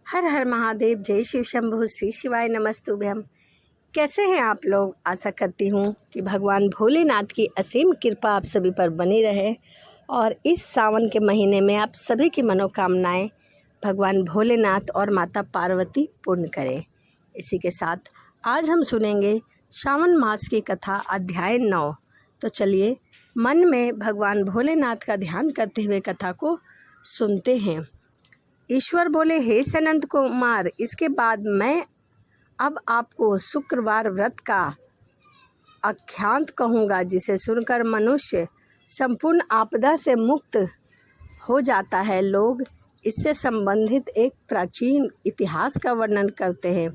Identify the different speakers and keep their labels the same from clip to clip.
Speaker 1: हर हर महादेव, जय शिव शंभु, श्री शिवाय नमस्तुभ्यम। कैसे हैं आप लोग? आशा करती हूँ कि भगवान भोलेनाथ की असीम कृपा आप सभी पर बनी रहे और इस सावन के महीने में आप सभी की मनोकामनाएं भगवान भोलेनाथ और माता पार्वती पूर्ण करें। इसी के साथ आज हम सुनेंगे श्रावण मास की कथा अध्याय 9। तो चलिए मन में भगवान भोलेनाथ का ध्यान करते हुए कथा को सुनते हैं। ईश्वर बोले, हे सनंत कुमार, इसके बाद मैं अब आपको शुक्रवार व्रत का आख्यात कहूँगा, जिसे सुनकर मनुष्य संपूर्ण आपदा से मुक्त हो जाता है। लोग इससे संबंधित एक प्राचीन इतिहास का वर्णन करते हैं।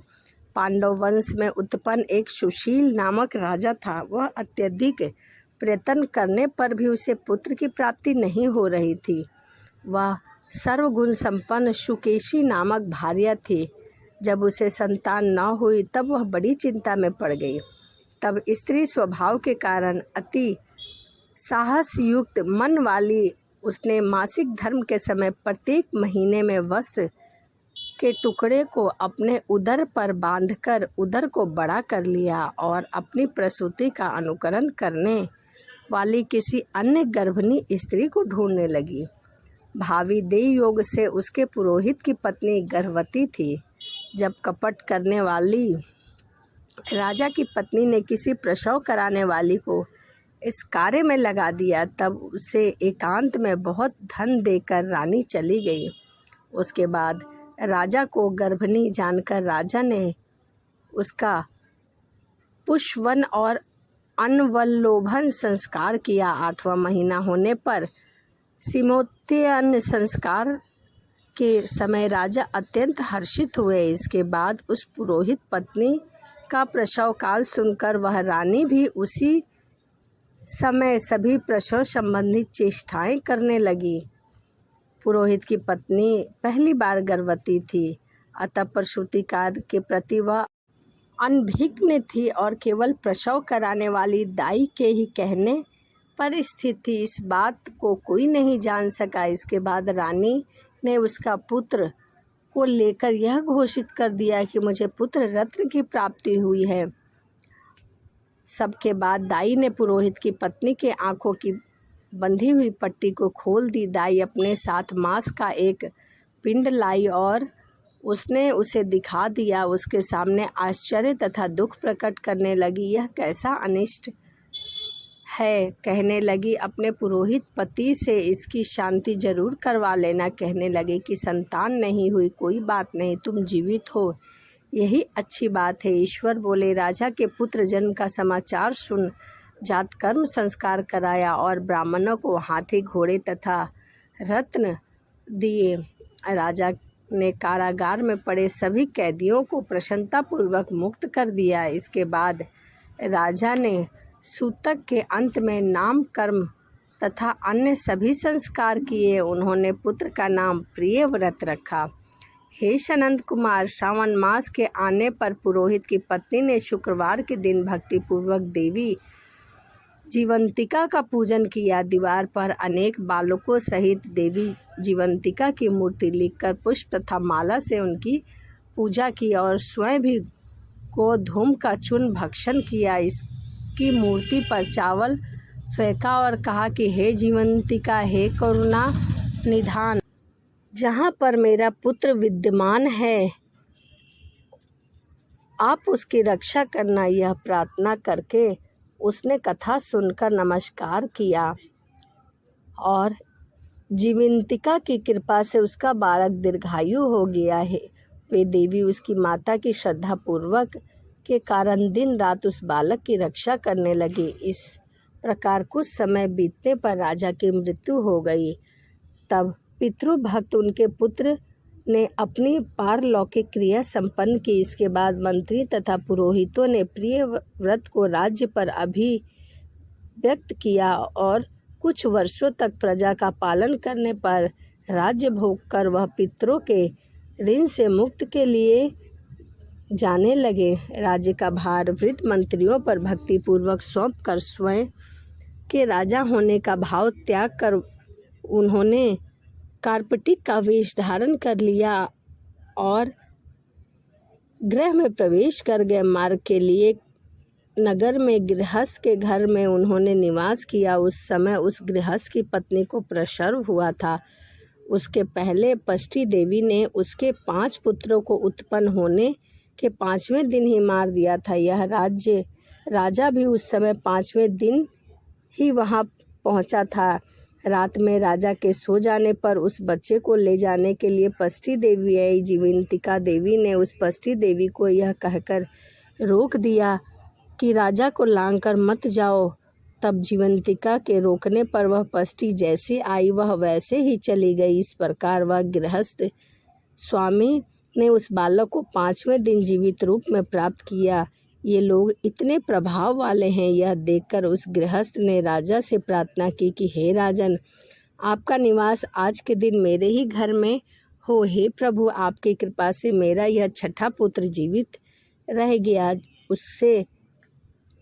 Speaker 1: पांडव वंश में उत्पन्न एक सुशील नामक राजा था। वह अत्यधिक प्रयत्न करने पर भी उसे पुत्र की प्राप्ति नहीं हो रही थी। वह सर्वगुण संपन्न सुकेशी नामक भार्या थी। जब उसे संतान न हुई तब वह बड़ी चिंता में पड़ गई। तब स्त्री स्वभाव के कारण अति साहस युक्त मन वाली उसने मासिक धर्म के समय प्रत्येक महीने में वस्त्र के टुकड़े को अपने उदर पर बांधकर उदर को बड़ा कर लिया और अपनी प्रसूति का अनुकरण करने वाली किसी अन्य गर्भिणी स्त्री को ढूंढने लगी। भावी देव योग से उसके पुरोहित की पत्नी गर्भवती थी। जब कपट करने वाली राजा की पत्नी ने किसी प्रसव कराने वाली को इस कार्य में लगा दिया, तब उसे एकांत में बहुत धन देकर रानी चली गई। उसके बाद राजा को गर्भिणी जानकर राजा ने उसका पुष्पवन और अनवल्लोभन संस्कार किया। 8वां महीना होने पर सीमोत्तयन संस्कार के समय राजा अत्यंत हर्षित हुए। इसके बाद उस पुरोहित पत्नी का प्रसव काल सुनकर वह रानी भी उसी समय सभी प्रसव संबंधी चेष्टाएं करने लगी। पुरोहित की पत्नी पहली बार गर्भवती थी, अतः प्रसूति कार्य के प्रति वह अनभिज्ञ थी और केवल प्रसव कराने वाली दाई के ही कहने पर स्थित थी। इस बात को कोई नहीं जान सका। इसके बाद रानी ने उसका पुत्र को लेकर यह घोषित कर दिया कि मुझे पुत्र रत्न की प्राप्ति हुई है। सबके बाद दाई ने पुरोहित की पत्नी के आंखों की बंधी हुई पट्टी को खोल दी। दाई अपने साथ मांस का एक पिंड लाई और उसने उसे दिखा दिया। उसके सामने आश्चर्य तथा दुख प्रकट करने लगी। यह कैसा अनिष्ट है, कहने लगी। अपने पुरोहित पति से इसकी शांति जरूर करवा लेना। कहने लगे कि संतान नहीं हुई, कोई बात नहीं, तुम जीवित हो, यही अच्छी बात है। ईश्वर बोले, राजा के पुत्र जन्म का समाचार सुन जात कर्म संस्कार कराया और ब्राह्मणों को हाथी घोड़े तथा रत्न दिए। राजा ने कारागार में पड़े सभी कैदियों को प्रसन्नतापूर्वक मुक्त कर दिया। इसके बाद राजा ने सूतक के अंत में नाम कर्म तथा अन्य सभी संस्कार किए। उन्होंने पुत्र का नाम प्रियव्रत रखा। हे सनंत कुमार, श्रावण मास के आने पर पुरोहित की पत्नी ने शुक्रवार के दिन भक्तिपूर्वक देवी जीवंतिका का पूजन किया। दीवार पर अनेक बालकों सहित देवी जीवंतिका की मूर्ति लिखकर पुष्प तथा माला से उनकी पूजा की और स्वयं भी गोधूम का चूर्ण भक्षण किया। इसकी मूर्ति पर चावल फेंका और कहा कि हे जीवंतिका, हे करुणा निधान, जहाँ पर मेरा पुत्र विद्यमान है आप उसकी रक्षा करना। यह प्रार्थना करके उसने कथा सुनकर नमस्कार किया और जीवंतिका की कृपा से उसका बालक दीर्घायु हो गया है। वे देवी उसकी माता की श्रद्धा पूर्वक के कारण दिन रात उस बालक की रक्षा करने लगी। इस प्रकार कुछ समय बीतने पर राजा की मृत्यु हो गई। तब पितृभक्त उनके पुत्र ने अपनी पारलौकिक क्रिया संपन्न की। इसके बाद मंत्री तथा पुरोहितों ने प्रिय व्रत को राज्य पर अभिव्यक्त किया और कुछ वर्षों तक प्रजा का पालन करने पर राज्य भोग कर वह पितरों के ऋण से मुक्त के लिए जाने लगे। राज्य का भार वृद्ध मंत्रियों पर भक्तिपूर्वक सौंप कर स्वयं के राजा होने का भाव त्याग कर उन्होंने कार्पटिक का वेश धारण कर लिया और गृह में प्रवेश कर गए। मार्ग के लिए नगर में गृहस्थ के घर में उन्होंने निवास किया। उस समय उस गृहस्थ की पत्नी को प्रसव हुआ था। उसके पहले पष्टी देवी ने उसके 5 पुत्रों को उत्पन्न होने के 5वें दिन ही मार दिया था। यह राजा भी उस समय 5वें दिन ही वहां पहुंचा था। रात में राजा के सो जाने पर उस बच्चे को ले जाने के लिए पष्टी देवी आई। जीवंतिका देवी ने उस पष्टी देवी को यह कहकर रोक दिया कि राजा को लांघकर मत जाओ। तब जीवंतिका के रोकने पर वह पष्टी जैसे आई वह वैसे ही चली गई। इस प्रकार वह गृहस्थ स्वामी ने उस बालक को 5वें दिन जीवित रूप में प्राप्त किया। ये लोग इतने प्रभाव वाले हैं, यह देखकर उस गृहस्थ ने राजा से प्रार्थना की कि हे राजन, आपका निवास आज के दिन मेरे ही घर में हो। हे प्रभु, आपकी कृपा से मेरा यह 6ठा पुत्र जीवित रह गया। उससे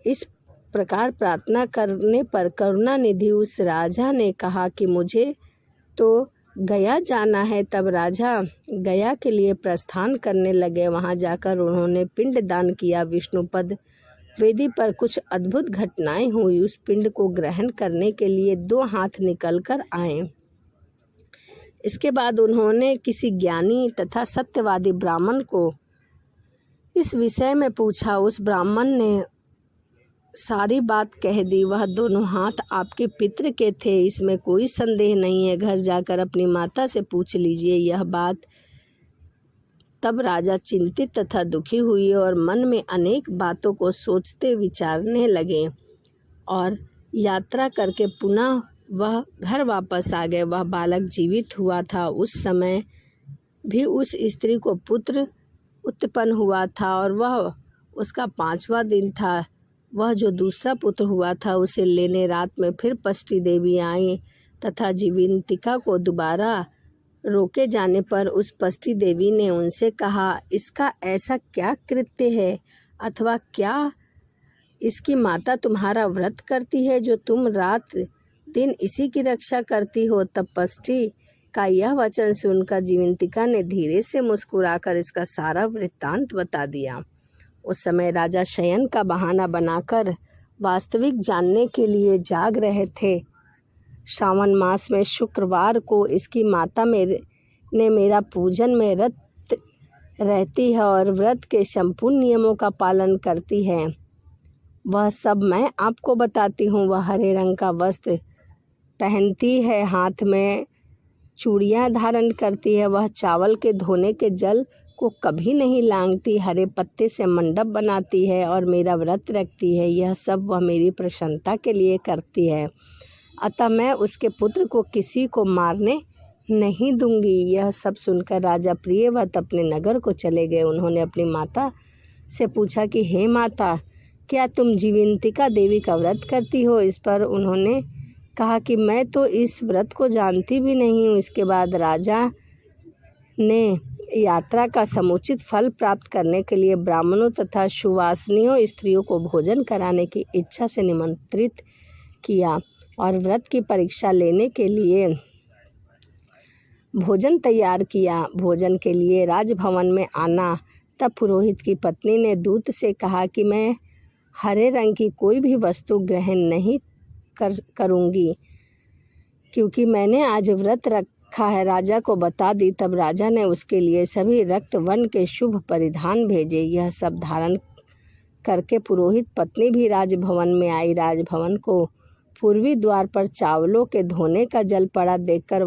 Speaker 1: इस प्रकार प्रार्थना करने पर करुणानिधि उस राजा ने कहा कि मुझे तो गया जाना है। तब राजा गया के लिए प्रस्थान करने लगे। वहां जाकर उन्होंने पिंड दान किया। विष्णुपद वेदी पर कुछ अद्भुत घटनाएं हुई। उस पिंड को ग्रहण करने के लिए 2 हाथ निकल कर आए। इसके बाद उन्होंने किसी ज्ञानी तथा सत्यवादी ब्राह्मण को इस विषय में पूछा। उस ब्राह्मण ने सारी बात कह दी। वह 2 हाथ आपके पितृ के थे, इसमें कोई संदेह नहीं है। घर जाकर अपनी माता से पूछ लीजिए यह बात। तब राजा चिंतित तथा दुखी हुए और मन में अनेक बातों को सोचते विचारने लगे और यात्रा करके पुनः वह घर वापस आ गए। वह बालक जीवित हुआ था। उस समय भी उस स्त्री को पुत्र उत्पन्न हुआ था और वह उसका 5वां दिन था। वह जो दूसरा पुत्र हुआ था उसे लेने रात में फिर पष्टी देवी आई तथा जीवंतिका को दोबारा रोके जाने पर उस पष्टी देवी ने उनसे कहा, इसका ऐसा क्या कृत्य है अथवा क्या इसकी माता तुम्हारा व्रत करती है जो तुम रात दिन इसी की रक्षा करती हो। तब पष्टी का यह वचन सुनकर जीवंतिका ने धीरे से मुस्कुराकर इसका सारा वृत्तांत बता दिया। उस समय राजा शयन का बहाना बनाकर वास्तविक जानने के लिए जाग रहे थे। श्रावण मास में शुक्रवार को इसकी माता ने मेरा पूजन में रत रहती है और व्रत के संपूर्ण नियमों का पालन करती है। वह सब मैं आपको बताती हूँ। वह हरे रंग का वस्त्र पहनती है, हाथ में चूड़ियाँ धारण करती है। वह चावल के धोने के जल को कभी नहीं लांघती, हरे पत्ते से मंडप बनाती है और मेरा व्रत रखती है। यह सब वह मेरी प्रसन्नता के लिए करती है, अतः मैं उसके पुत्र को किसी को मारने नहीं दूंगी। यह सब सुनकर राजा प्रियव्रत अपने नगर को चले गए। उन्होंने अपनी माता से पूछा कि हे माता, क्या तुम जीवंतिका देवी का व्रत करती हो? इस पर उन्होंने कहा कि मैं तो इस व्रत को जानती भी नहीं हूँ। इसके बाद राजा ने यात्रा का समुचित फल प्राप्त करने के लिए ब्राह्मणों तथा सुवासनियों स्त्रियों को भोजन कराने की इच्छा से निमंत्रित किया और व्रत की परीक्षा लेने के लिए भोजन तैयार किया। भोजन के लिए राजभवन में आना। तब पुरोहित की पत्नी ने दूत से कहा कि मैं हरे रंग की कोई भी वस्तु ग्रहण नहीं करूँगी क्योंकि मैंने आज व्रत रखा है। राजा को बता दी। तब राजा ने उसके लिए सभी रक्त वर्ण के शुभ परिधान भेजे। यह सब धारण करके पुरोहित पत्नी भी राजभवन में आई। राजभवन को पूर्वी द्वार पर चावलों के धोने का जल पड़ा देखकर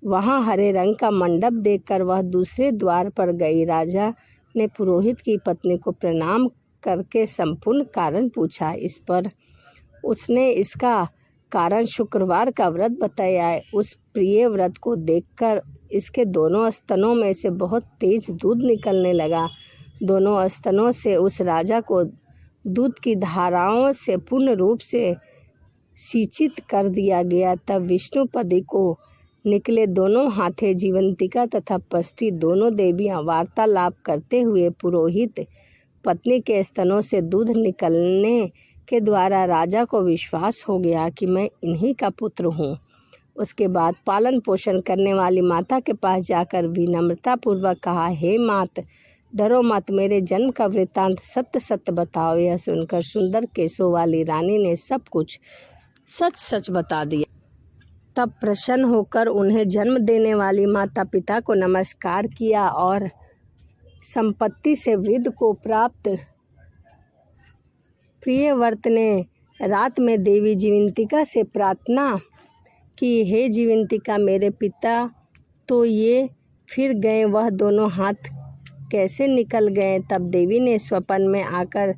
Speaker 1: वहाँ हरे रंग का मंडप देखकर वह दूसरे द्वार पर गई। राजा ने पुरोहित की पत्नी को प्रणाम करके संपूर्ण कारण पूछा। इस पर उसने इसका कारण शुक्रवार का व्रत बताया। उस प्रिय व्रत को देखकर इसके दोनों स्तनों में से बहुत तेज दूध निकलने लगा। दोनों स्तनों से उस राजा को दूध की धाराओं से पूर्ण रूप से सिंचित कर दिया गया। तब विष्णुपदी को निकले दोनों हाथे जीवंतिका तथा पष्टी दोनों देवियां वार्तालाप करते हुए पुरोहित पत्नी के स्तनों से दूध निकलने के द्वारा राजा को विश्वास हो गया कि मैं इन्हीं का पुत्र हूँ। उसके बाद पालन पोषण करने वाली माता के पास जाकर विनम्रतापूर्वक कहा, हे मात, डरो मत, मेरे जन्म का वृत्तांत सत्य सत्य बताओ। यह सुनकर सुंदर केशों वाली रानी ने सब कुछ सच सच बता दिया। तब प्रसन्न होकर उन्हें जन्म देने वाली माता पिता को नमस्कार किया और संपत्ति से वृद्ध को प्राप्त प्रियव्रत ने रात में देवी जीवंतिका से प्रार्थना कि हे जीवंतिका, मेरे पिता तो ये फिर गए, वह दोनों हाथ कैसे निकल गए। तब देवी ने स्वप्न में आकर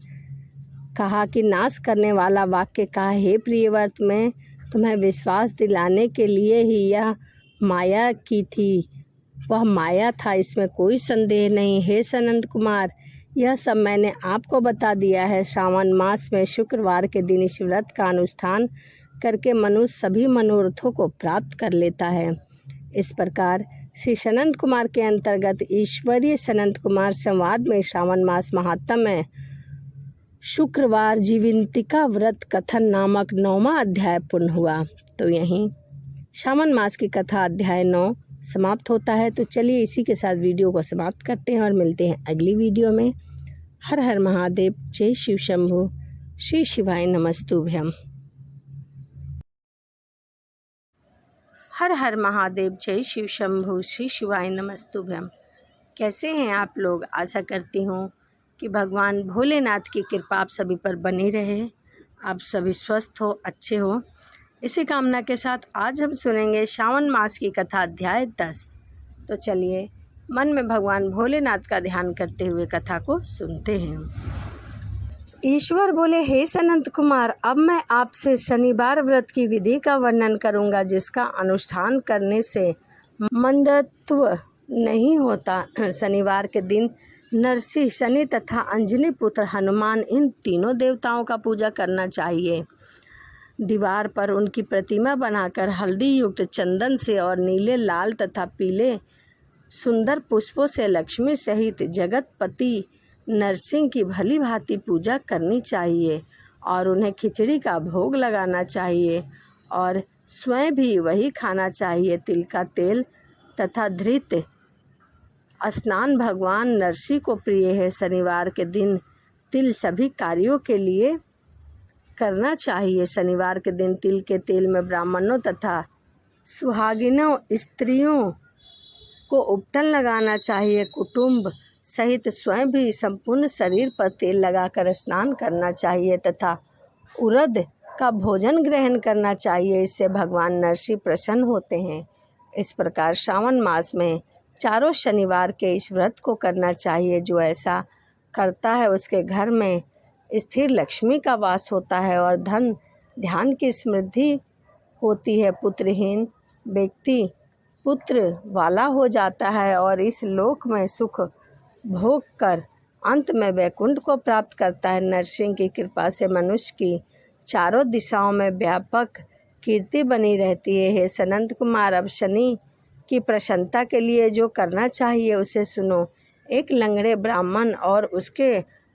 Speaker 1: कहा कि नाश करने वाला वाक्य कहा, हे प्रियव्रत, मैं तुम्हें विश्वास दिलाने के लिए ही यह माया की थी। वह माया था, इसमें कोई संदेह नहीं। हे सनंद कुमार, यह सब मैंने आपको बता दिया है। श्रावण मास में शुक्रवार के दिन इस व्रत का अनुष्ठान करके मनुष्य सभी मनोरथों को प्राप्त कर लेता है। इस प्रकार श्री सनंद कुमार के अंतर्गत ईश्वरीय सनंद कुमार संवाद में श्रावण मास महात्म्य में शुक्रवार जीवंतिका व्रत कथन नामक 9वां अध्याय पूर्ण हुआ। तो यहीं श्रावण मास की कथा अध्याय 9 समाप्त होता है। तो चलिए इसी के साथ वीडियो को समाप्त करते हैं और मिलते हैं अगली वीडियो में। हर हर महादेव, जय शिव शंभु, श्री शिवाय नमस्तुभ्यम। हर हर महादेव, जय शिव शंभु, श्री शिवाय नमस्तुभ्यम। कैसे हैं आप लोग? आशा करती हूँ कि भगवान भोलेनाथ की कृपा आप सभी पर बनी रहे, आप सभी स्वस्थ हो, अच्छे हो। इसी कामना के साथ आज हम सुनेंगे श्रावण मास की कथा अध्याय 10। तो चलिए मन में भगवान भोलेनाथ का ध्यान करते हुए कथा को सुनते हैं। ईश्वर बोले, हे सनंत कुमार, अब मैं आपसे शनिवार व्रत की विधि का वर्णन करूंगा, जिसका अनुष्ठान करने से मंदत्व नहीं होता। शनिवार के दिन नरसिंह, शनि तथा अंजनी पुत्र हनुमान, इन तीनों देवताओं का पूजा करना चाहिए। दीवार पर उनकी प्रतिमा बनाकर हल्दी युक्त चंदन से और नीले, लाल तथा पीले सुंदर पुष्पों से लक्ष्मी सहित जगतपति नरसिंह की भली भांति पूजा करनी चाहिए और उन्हें खिचड़ी का भोग लगाना चाहिए और स्वयं भी वही खाना चाहिए। तिल का तेल तथा धृत स्नान भगवान नरसिंह को प्रिय है। शनिवार के दिन तिल सभी कार्यों के लिए करना चाहिए। शनिवार के दिन तिल के तेल में ब्राह्मणों तथा सुहागिनों स्त्रियों को उपटन लगाना चाहिए। कुटुंब सहित स्वयं भी संपूर्ण शरीर पर तेल लगाकर स्नान करना चाहिए तथा उड़द का भोजन ग्रहण करना चाहिए। इससे भगवान नरसिंह प्रसन्न होते हैं। इस प्रकार श्रावण मास में चारों शनिवार के इस व्रत को करना चाहिए। जो ऐसा करता है उसके घर में स्थिर लक्ष्मी का वास होता है और धन ध्यान की समृद्धि होती है। पुत्रहीन व्यक्ति पुत्र वाला हो जाता है और इस लोक में सुख भोग कर अंत में वैकुंठ को प्राप्त करता है। नरसिंह की कृपा से मनुष्य की चारों दिशाओं में व्यापक कीर्ति बनी रहती है। हे सनंत कुमार, अब शनि की प्रसन्नता के लिए जो करना चाहिए उसे सुनो। एक लंगड़े ब्राह्मण और उसके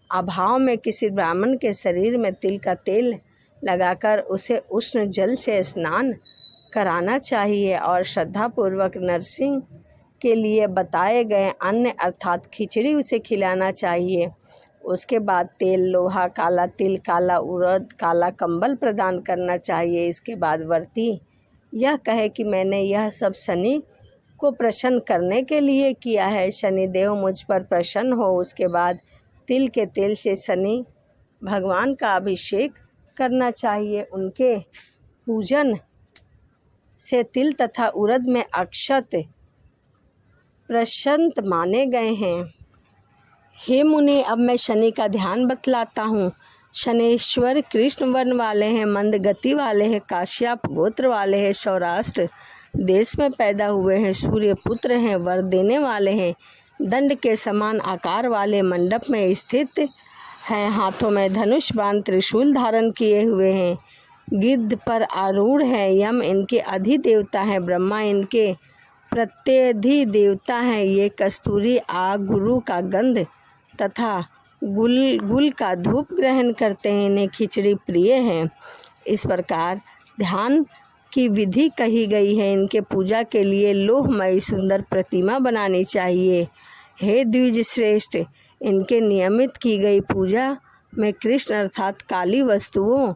Speaker 1: अभाव में किसी ब्राह्मण के शरीर में तिल का तेल लगाकर उसे उष्ण जल से स्नान कराना चाहिए और श्रद्धापूर्वक नरसिंह के लिए बताए गए अन्न अर्थात खिचड़ी उसे खिलाना चाहिए। उसके बाद तेल, लोहा, काला तिल, काला उड़द, काला कंबल प्रदान करना चाहिए। इसके बाद व्रती यह कहे कि मैंने यह सब शनि को प्रसन्न करने के लिए किया है, शनिदेव मुझ पर प्रसन्न हो। उसके बाद तिल के तेल से शनि भगवान का अभिषेक करना चाहिए। उनके पूजन से तिल तथा उड़द में अक्षत प्रशंत माने गए हैं। हे मुनि, अब मैं शनि का ध्यान बतलाता हूँ। शनेश्वर कृष्ण वर्ण वाले हैं, मंद गति वाले हैं, काश्यप गोत्र वाले हैं, सौराष्ट्र देश में पैदा हुए हैं, सूर्य पुत्र हैं, वर देने वाले हैं, दंड के समान आकार वाले मंडप में स्थित हैं, हाथों में धनुष बाण त्रिशूल धारण किए हुए हैं, गिद्ध पर आरूढ़ है, यम इनके अधिदेवता हैं, ब्रह्मा इनके प्रत्यधि देवता हैं। ये कस्तूरी आग, गुरु का गंध तथा गुल का धूप ग्रहण करते हैं। इन्हें खिचड़ी प्रिय है। इस प्रकार ध्यान की विधि कही गई है। इनके पूजा के लिए लोहमयी सुंदर प्रतिमा बनानी चाहिए। हे द्विज श्रेष्ठ, इनके नियमित की गई पूजा में कृष्ण अर्थात काली वस्तुओं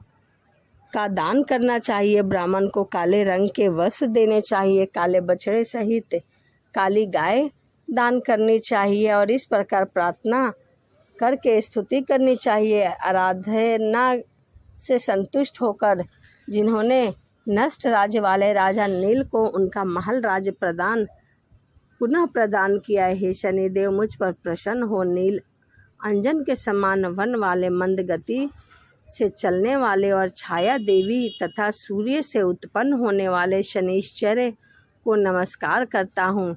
Speaker 1: का दान करना चाहिए। ब्राह्मण को काले रंग के वस्त्र देने चाहिए। काले बछड़े सहित काली गाय दान करनी चाहिए और इस प्रकार प्रार्थना करके स्तुति करनी चाहिए। आराधना से संतुष्ट होकर जिन्होंने नष्ट राज्य वाले राजा नील को उनका महल राज्य पुनः प्रदान किया। हे शनिदेव, मुझ पर प्रसन्न हो। नील अंजन के समान वन वाले, मंद गति से चलने वाले और छाया देवी तथा सूर्य से उत्पन्न होने वाले शनिश्चर को नमस्कार करता हूँ।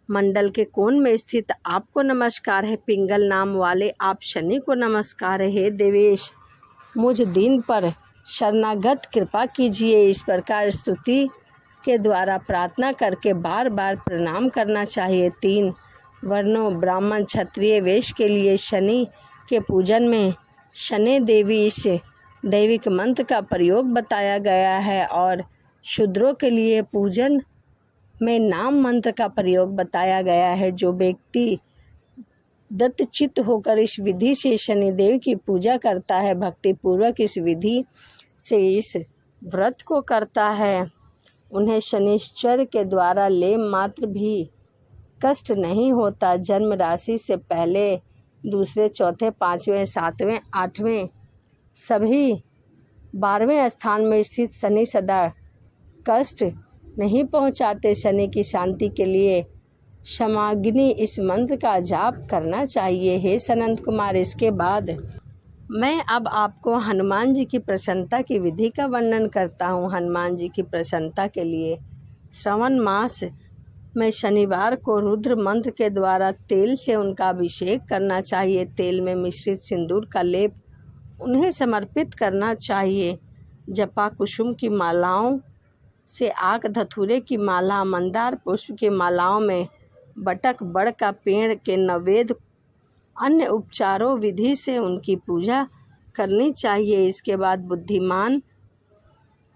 Speaker 1: मंडल के कोण में स्थित आपको नमस्कार है। पिंगल नाम वाले आप शनि को नमस्कार है। हे देवेश, मुझ दीन पर शरणागत कृपा कीजिए। इस प्रकार स्तुति के द्वारा प्रार्थना करके बार बार प्रणाम करना चाहिए। 3 वर्णों ब्राह्मण क्षत्रिय वेश के लिए शनि के पूजन में शनि देवी इस दैविक मंत्र का प्रयोग बताया गया है और शूद्रों के लिए पूजन में नाम मंत्र का प्रयोग बताया गया है। जो व्यक्ति दत्तचित्त होकर इस विधि से शनिदेव की पूजा करता है, भक्ति पूर्वक इस विधि से इस व्रत को करता है, उन्हें शनिश्चर के द्वारा लेम मात्र भी कष्ट नहीं होता। जन्म राशि से पहले, दूसरे, चौथे, 5वें, 7वें, 8वें सभी 12वें स्थान में स्थित शनि सदा कष्ट नहीं पहुंचाते। शनि की शांति के लिए क्षमाग्नि इस मंत्र का जाप करना चाहिए। हे सनंत कुमार, इसके बाद मैं अब आपको हनुमान जी की प्रसन्नता की विधि का वर्णन करता हूँ। हनुमान जी की प्रसन्नता के लिए श्रावण मास में शनिवार को रुद्र मंत्र के द्वारा तेल से उनका अभिषेक करना चाहिए। तेल में मिश्रित सिंदूर का लेप उन्हें समर्पित करना चाहिए। जपा कुसुम की मालाओं से आक धतूरे की माला, मंदार पुष्प की मालाओं में बटक बड़ का पेड़ के नवेद अन्य उपचारों विधि से उनकी पूजा करनी चाहिए। इसके बाद बुद्धिमान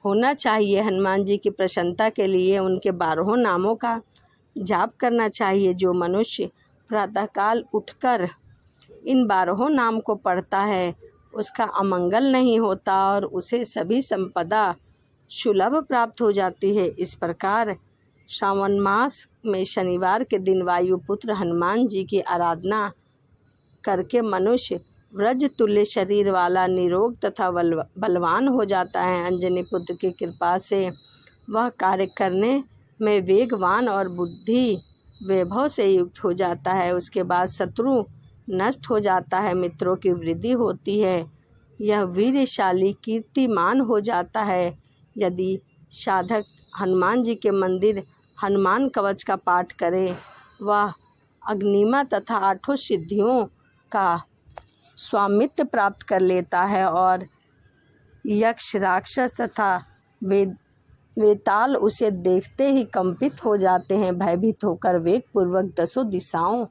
Speaker 1: होना चाहिए। हनुमान जी की प्रसन्नता के लिए उनके 12 नामों का जाप करना चाहिए। जो मनुष्य प्रातःकाल उठकर इन 12 नाम को पढ़ता है उसका अमंगल नहीं होता और उसे सभी संपदा सुलभ प्राप्त हो जाती है। इस प्रकार श्रावण मास में शनिवार के दिन वायुपुत्र हनुमान जी की आराधना करके मनुष्य व्रज तुल्य शरीर वाला, निरोग तथा बलवान हो जाता है। अंजनी पुत्र की कृपा से वह कार्य करने में वेगवान और बुद्धि वैभव से युक्त हो जाता है। उसके बाद शत्रु नष्ट हो जाता है, मित्रों की वृद्धि होती है, यह वीरशाली कीर्तिमान हो जाता है। यदि साधक हनुमान जी के मंदिर हनुमान कवच का पाठ करे, वह अग्निमा तथा 8 सिद्धियों का स्वामित्व प्राप्त कर लेता है और यक्ष, राक्षस तथा वेताल उसे देखते ही कंपित हो जाते हैं, भयभीत होकर वेग पूर्वक 10 दिशाओं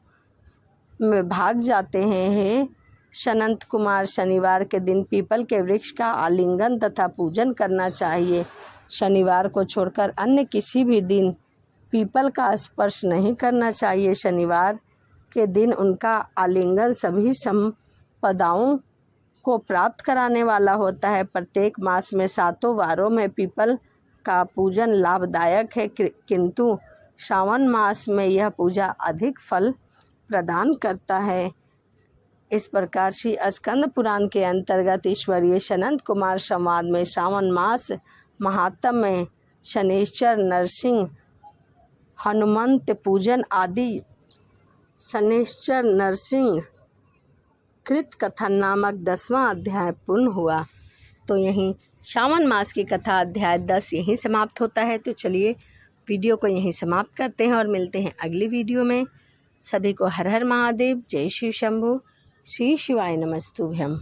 Speaker 1: में भाग जाते हैं। हे सनंत कुमार, शनिवार के दिन पीपल के वृक्ष का आलिंगन तथा पूजन करना चाहिए। शनिवार को छोड़कर अन्य किसी भी दिन पीपल का स्पर्श नहीं करना चाहिए। शनिवार के दिन उनका आलिंगन सभी संपदाओं को प्राप्त कराने वाला होता है। प्रत्येक मास में 7 वारों में पीपल का पूजन लाभदायक है, किंतु श्रावण मास में यह पूजा अधिक फल प्रदान करता है। इस प्रकार श्री स्कंद पुराण के अंतर्गत ईश्वरीय सनंत कुमार संवाद में श्रावण मास महात्म में शनिश्चर, नरसिंह, हनुमंत पूजन आदि शनिश्चर नरसिंह कृत कथन नामक 10वां अध्याय पूर्ण हुआ। तो यहीं श्रावण मास की कथा अध्याय 10 यहीं समाप्त होता है। तो चलिए वीडियो को यहीं समाप्त करते हैं और मिलते हैं अगली वीडियो में। सभी को हर हर महादेव, जय शिव शंभु, श्री शिवाय नमस्तुभ्यम।